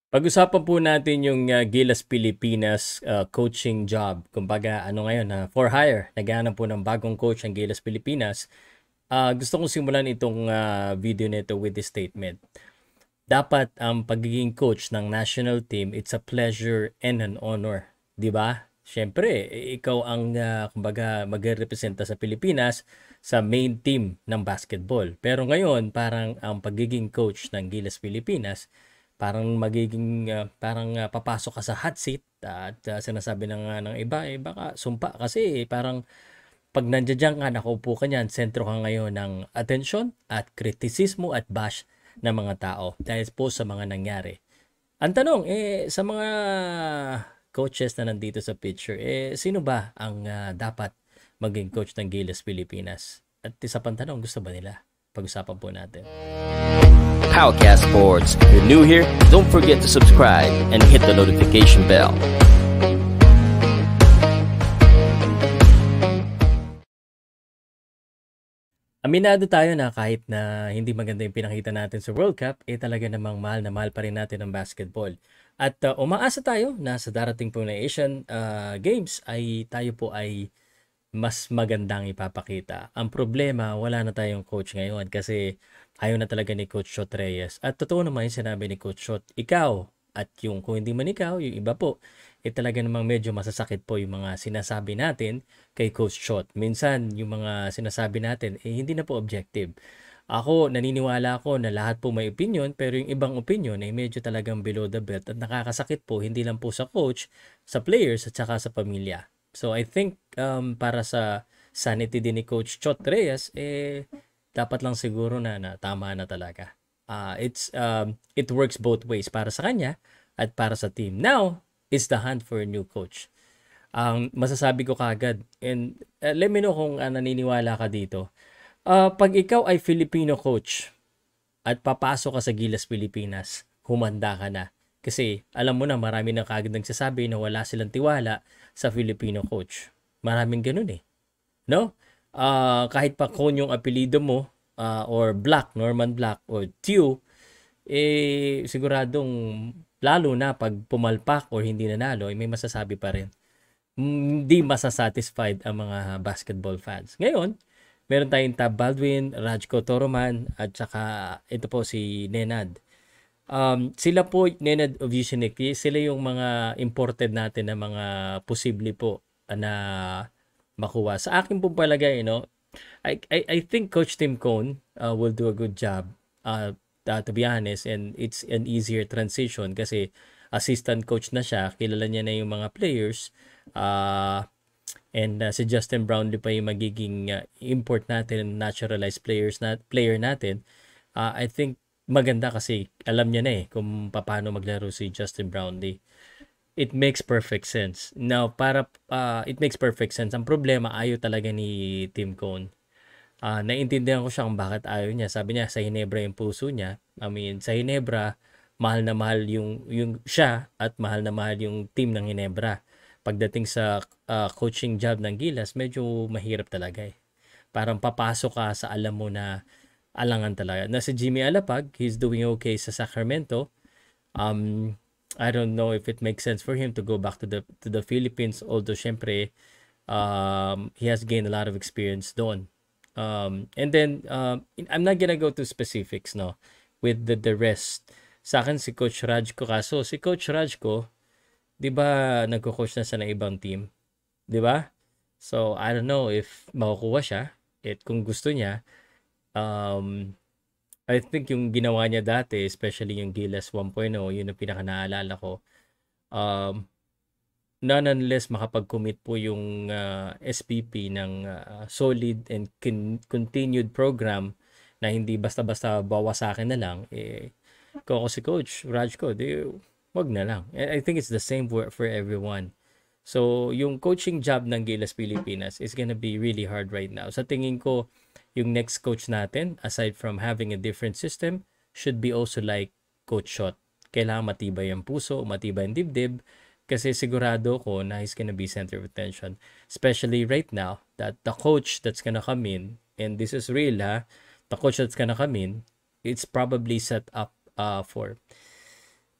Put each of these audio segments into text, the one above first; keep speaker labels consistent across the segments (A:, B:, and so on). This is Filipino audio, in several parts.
A: Pag-usapan po natin yung Gilas Pilipinas coaching job. Kumbaga, ano ngayon, for hire. Naghahanap po ng bagong coach ang Gilas Pilipinas. Gusto kong simulan itong video nito with this statement. Dapat ang pagiging coach ng national team, it's a pleasure and an honor. Di ba? Siyempre, ikaw ang kumbaga magre-representa sa Pilipinas sa main team ng basketball. Pero ngayon, parang ang pagiging coach ng Gilas Pilipinas, parang magiging papasok ka sa hot seat at sinasabi ng iba, baka sumpa kasi parang pag nandiyan ka, nakaupo ka niyan, sentro ka ngayon ng atensyon at kritisismo at bash ng mga tao dahil po sa mga nangyari. Ang tanong, sa mga coaches na nandito sa picture, sino ba ang dapat maging coach ng Gilas Pilipinas? At isa pang tanong, gusto ba nila? Pag-usapan po natin.
B: Powercast Sports. If you're new here, don't forget to subscribe and hit the notification bell.
A: Aminado tayo na kahit na hindi maganda yung pinakita natin sa World Cup, talaga namang mahal na mahal pa rin natin ang basketball. At umaasa tayo na sa darating po na Asian Games ay tayo po ay mas magandang ipapakita. Ang problema, wala na tayong coach ngayon kasi ayaw na talaga ni Coach Shot Reyes. At totoo naman yung sinabi ni Coach Shot, ikaw at yung kung hindi man ikaw, yung iba po, talaga namang medyo masasakit po yung mga sinasabi natin kay Coach Shot. Minsan, yung mga sinasabi natin, hindi na po objective. Ako, naniniwala ako na lahat po may opinion, pero yung ibang opinion ay medyo talagang below the belt at nakakasakit po, hindi lang po sa coach, sa players at saka sa pamilya. So I think para sa sanity din ni Coach Chot Reyes, dapat lang siguro na tama na talaga. It works both ways para sa kanya at para sa team. Now, it's the hunt for a new coach. Masasabi ko kagad, and let me know kung naniniwala ka dito. Pag ikaw ay Filipino coach at papasok ka sa Gilas Pilipinas, humanda ka na. Kasi alam mo na marami na kagad nagsasabi na wala silang tiwala sa Filipino coach. Maraming ganun eh. No? Kahit pa kung yung apelido mo or Black, Norman Black or Tew, siguradong lalo na pag pumalpak or hindi nanalo, may masasabi pa rin. Hindi masasatisfied ang mga basketball fans. Ngayon, meron tayong Tab Baldwin, Rajko Toroman, at saka ito po si Nenad. Sila po, Nenad of Yusinik, sila yung mga imported natin na mga posible po na makuha. Sa akin po palagay, I think Coach Tim Cone will do a good job, to be honest, and it's an easier transition kasi assistant coach na siya, kilala niya na yung mga players, and si Justin Brownlee pa yung magiging import natin, naturalized player natin. I think maganda kasi alam niya na kung paano maglaro si Justin Brownlee. It makes perfect sense. Now, it makes perfect sense. Ang problema, ayaw talaga ni Tim Cone. Naintindihan ko siya kung bakit ayaw niya. Sabi niya, sa Hinebra yung puso niya. I mean, sa Hinebra, mahal na mahal yung siya at mahal na mahal yung team ng Hinebra. Pagdating sa coaching job ng Gilas, medyo mahirap talaga Parang papasok ka sa alam mo na alangan talaga. Na si Jimmy Alapag, he's doing okay sa Sacramento. I don't know if it makes sense for him to go back to the Philippines, although syempre he has gained a lot of experience doon. And then I'm not gonna go to specifics with the rest. Sa akin si Coach Rajko, kaso si Coach Rajko, 'di ba nagko-coach na sa ibang team, 'di ba? So I don't know if makukuha siya kung gusto niya. I think yung ginawa niya dati, especially yung Gilas 1.0, yun ang pinaka-naalala ko. None unless makapag-commit po yung SPP ng solid and continued program na hindi basta-basta bawas sa akin na lang, kung ako si Coach Rajko, wag na lang. I think it's the same for everyone. So, yung coaching job ng Gilas Pilipinas is gonna be really hard right now. Sa tingin ko, yung next coach natin, aside from having a different system, should be also like Coach Shot. Kailangan matibay ang puso, matibay ang dibdib, kasi sigurado ko na he's gonna be center of attention. Especially right now, that the coach that's gonna come in, and this is real the coach that's gonna come in, it's probably set up for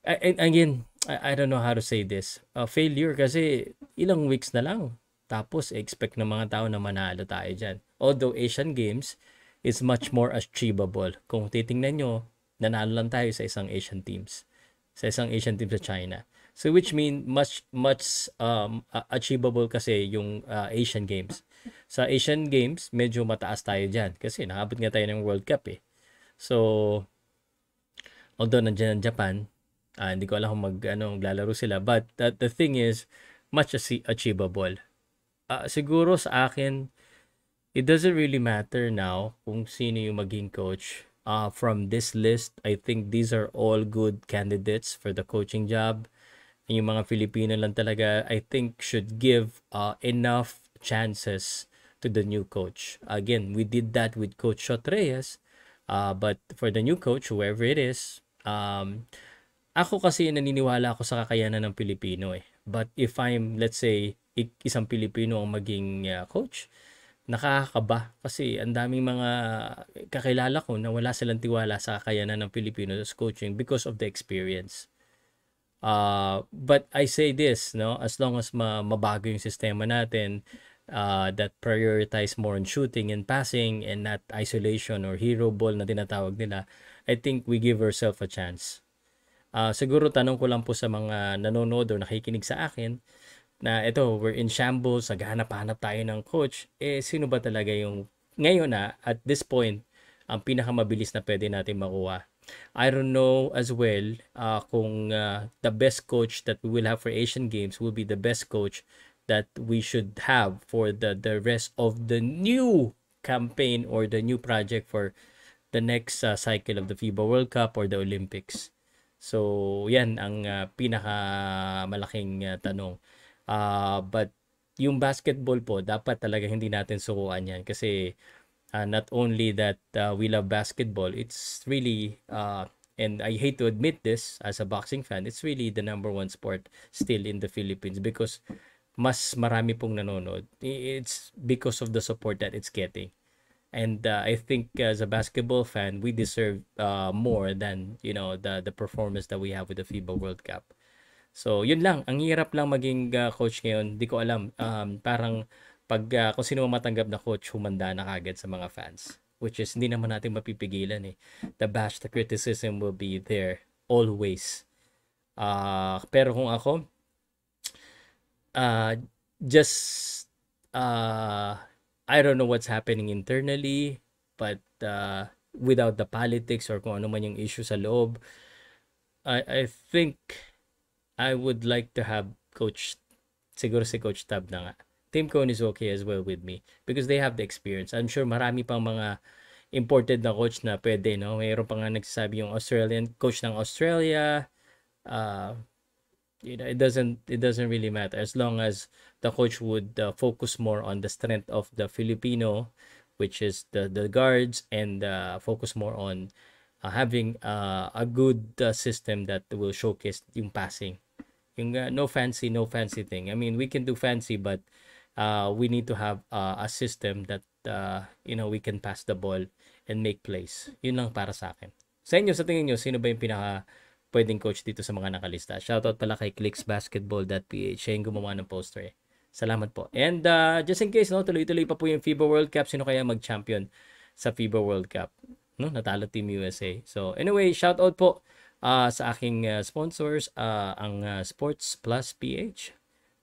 A: And again, I don't know how to say this. Failure kasi ilang weeks na lang. Tapos expect ng mga tao na manalo tayo dyan. Although Asian Games is much more achievable. Kung titingnan nyo, nanalo lang tayo sa isang Asian teams. Sa isang Asian team sa China. So which mean much achievable kasi yung Asian Games. Sa Asian Games, medyo mataas tayo dyan. Kasi nakabot nga tayo ng World Cup eh. So, although nandiyan ang Japan, hindi ko alam kung maglalaro sila. But the thing is, much achievable. Siguro sa akin, it doesn't really matter now kung sino yung maging coach. From this list, I think these are all good candidates for the coaching job. Yung mga Filipino lang talaga, I think, should give enough chances to the new coach. Again, we did that with Coach Shot Reyes. But for the new coach, whoever it is, ako kasi naniniwala ako sa kakayanan ng Pilipino eh. But if I'm, let's say, isang Pilipino ang maging coach, nakakaba kasi ang daming mga kakilala ko na wala silang tiwala sa kakayanan ng Pilipino sa coaching because of the experience. But I say this, no, as long as mabago yung sistema natin that prioritize more on shooting and passing and not isolation or hero ball na tinatawag nila, I think we give ourselves a chance. Siguro tanong ko lang po sa mga nanonood o nakikinig sa akin na ito, we're in shambles, naghahanap-hanap tayo ng coach, sino ba talaga yung ngayon at this point, ang pinakamabilis na pwede natin makuha? I don't know as well kung the best coach that we will have for Asian Games will be the best coach that we should have for the rest of the new campaign or the new project for the next cycle of the FIBA World Cup or the Olympics. So, yan ang pinakamalaking tanong. But yung basketball po, dapat talaga hindi natin sukuan yan kasi not only that we love basketball, it's really, and I hate to admit this as a boxing fan, it's really the number one sport still in the Philippines because mas marami pong nanonood. It's because of the support that it's getting. And I think as a basketball fan, we deserve more than, the performance that we have with the FIBA World Cup. So, yun lang. Ang hirap lang maging coach ngayon. Di ko alam. Parang kung sino matanggap na coach, humanda na kagad sa mga fans. Which is, hindi naman natin mapipigilan eh. The bash, the criticism will be there always. Pero kung ako, I don't know what's happening internally, but without the politics or kung ano man yung issue sa loob, I think I would like to have siguro si Coach Tab na nga. Tim Cone is okay as well with me because they have the experience. I'm sure marami pang mga imported na coach na pwede, no? Mayroon pa nga nagsasabi yung Australian coach ng Australia. It doesn't really matter as long as the coach would focus more on the strength of the Filipino, which is the guards, and focus more on having a good system that will showcase yung passing. Yung no fancy thing. I mean, we can do fancy, but we need to have a system that we can pass the ball and make plays. Yun lang para sa akin. Sa inyo, sa tingin nyo, sino ba yung pinaka pwedeng coach dito sa mga nakalista? Shoutout pala kay clicksbasketball.ph. Siya yung gumawa ng poster eh. Salamat po. And just in case, no, tuloy-tuloy pa po yung FIBA World Cup. Sino kaya mag-champion sa FIBA World Cup? No, natalo Team USA. So anyway, shoutout po sa aking sponsors, ang Sports Plus PH.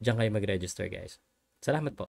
A: Diyan kayo mag-register, guys. Salamat po.